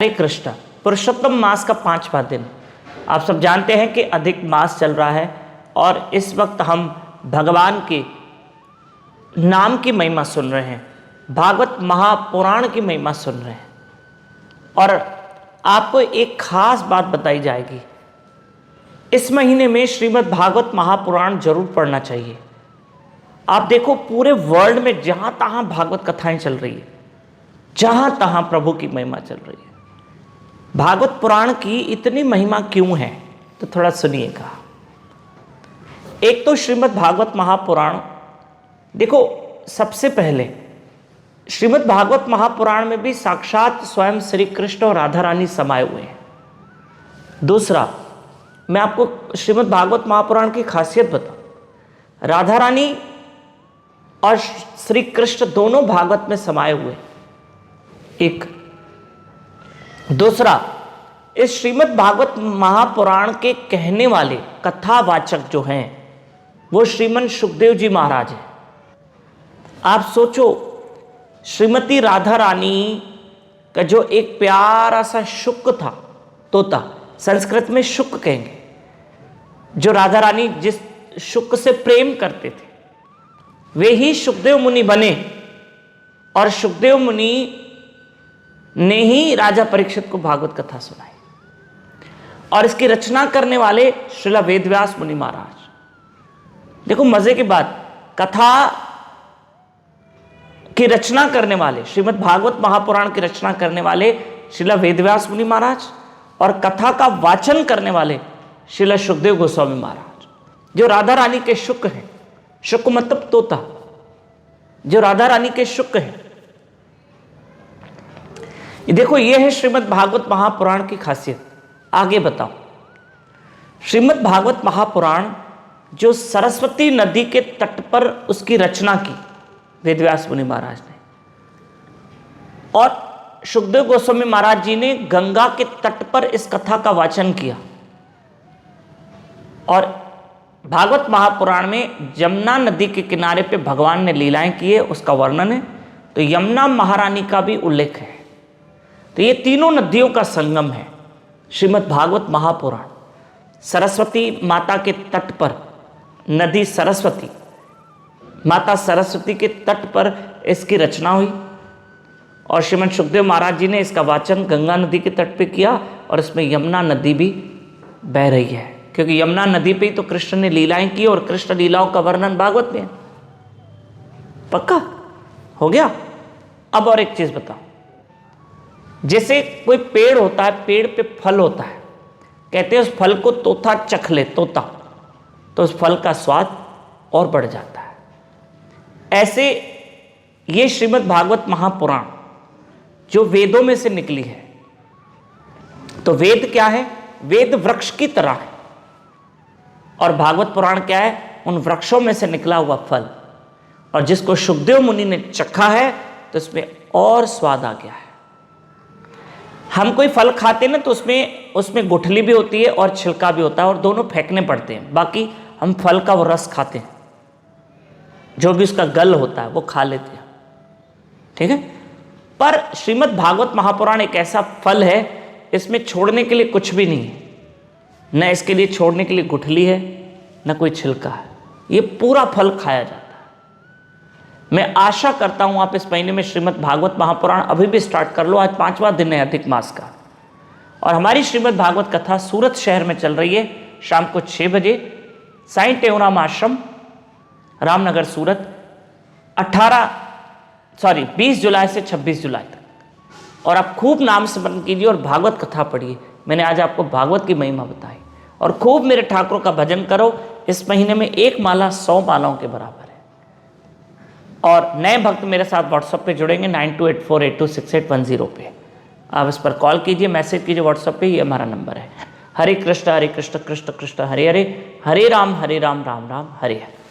हरे कृष्ण पुरुषोत्तम मास का 5वां दिन। आप सब जानते हैं कि अधिक मास चल रहा है और इस वक्त हम भगवान के नाम की महिमा सुन रहे हैं, भागवत महापुराण की महिमा सुन रहे हैं। और आपको एक खास बात बताई जाएगी, इस महीने में श्रीमद् भागवत महापुराण जरूर पढ़ना चाहिए। आप देखो पूरे वर्ल्ड में जहां तहां भागवत कथाएं चल रही है, जहां तहां प्रभु की महिमा चल रही है। भागवत पुराण की इतनी महिमा क्यों है, तो थोड़ा सुनिएगा। एक तो श्रीमद् भागवत महापुराण, देखो सबसे पहले श्रीमद् भागवत महापुराण में भी साक्षात स्वयं श्री कृष्ण और राधा रानी समाये हुए हैं। दूसरा, मैं आपको श्रीमद् भागवत महापुराण की खासियत बताऊं, राधा रानी और श्री कृष्ण दोनों भागवत में समाये हुए। एक दूसरा, इस श्रीमद् भागवत महापुराण के कहने वाले कथावाचक जो हैं वो श्रीमन सुखदेव जी महाराज हैं। आप सोचो, श्रीमती राधा रानी का जो एक प्यारा सा शुक था, तोता, संस्कृत में शुक कहेंगे, जो राधा रानी जिस शुक से प्रेम करते थे वे ही सुखदेव मुनि बने। और सुखदेव मुनि ने ही राजा परीक्षित को भागवत कथा सुनाई। और इसकी रचना करने वाले श्रीला वेदव्यास मुनि महाराज। देखो मजे की बात, कथा की रचना करने वाले, श्रीमद् भागवत महापुराण की रचना करने वाले श्रीला वेदव्यास मुनि महाराज और कथा का वाचन करने वाले श्रीला सुखदेव गोस्वामी महाराज, जो राधा रानी के शुक हैं। शुक मतलब तोता, जो राधा रानी के शुक हैं। देखो ये है श्रीमद् भागवत महापुराण की खासियत। आगे बताओ, श्रीमद् भागवत महापुराण जो सरस्वती नदी के तट पर उसकी रचना की वेदव्यास मुनि महाराज ने, और सुखदेव गोस्वामी महाराज जी ने गंगा के तट पर इस कथा का वाचन किया। और भागवत महापुराण में यमुना नदी के किनारे पे भगवान ने लीलाएं की है, उसका वर्णन है। तो यमुना महारानी का भी उल्लेख है। तो ये तीनों नदियों का संगम है श्रीमद् भागवत महापुराण। सरस्वती माता के तट पर, नदी सरस्वती, माता सरस्वती के तट पर इसकी रचना हुई। और श्रीमद सुखदेव महाराज जी ने इसका वाचन गंगा नदी के तट पे किया। और इसमें यमुना नदी भी बह रही है, क्योंकि यमुना नदी पे ही तो कृष्ण ने लीलाएं की और कृष्ण लीलाओं का वर्णन भागवत में है। पक्का हो गया। अब और एक चीज बताओ, जैसे कोई पेड़ होता है, पेड़ पे फल होता है, कहते हैं उस फल को तोता चख ले, तोता, तो उस फल का स्वाद और बढ़ जाता है। ऐसे ये श्रीमद् भागवत महापुराण जो वेदों में से निकली है, तो वेद क्या है? वेद वृक्ष की तरह है। और भागवत पुराण क्या है? उन वृक्षों में से निकला हुआ फल। और जिसको सुखदेव मुनि ने चखा है तो इसमें और स्वाद आ गया है। हम कोई फल खाते ना, तो उसमें गुठली भी होती है और छिलका भी होता है, और दोनों फेंकने पड़ते हैं। बाकी हम फल का वो रस खाते हैं, जो भी उसका गल होता है वो खा लेते हैं, ठीक है। पर श्रीमद् भागवत महापुराण एक ऐसा फल है, इसमें छोड़ने के लिए कुछ भी नहीं है। न इसके लिए छोड़ने के लिए गुठली है, न कोई छिलका है। ये पूरा फल खाया जाता है। मैं आशा करता हूं आप इस महीने में श्रीमद् भागवत महापुराण अभी भी स्टार्ट कर लो। आज 5वां दिन है अधिक मास का। और हमारी श्रीमद् भागवत कथा सूरत शहर में चल रही है शाम को 6 बजे, साईं टेऊराम आश्रम, रामनगर, सूरत। 20 जुलाई से 26 जुलाई तक। और आप खूब नाम स्मरण कीजिए और भागवत कथा पढ़िए। मैंने आज आपको भागवत की महिमा बताई। और खूब मेरे ठाकुरों का भजन करो। इस महीने में एक माला 100 मालाओं के बराबर है। और नए भक्त मेरे साथ व्हाट्सएप पे जुड़ेंगे 9284826810 पे। आप इस पर कॉल कीजिए, मैसेज कीजिए व्हाट्सएप पे, ये हमारा नंबर है। हरे कृष्ण कृष्ण कृष्ण हरे हरे, हरे राम राम राम हरे हरे।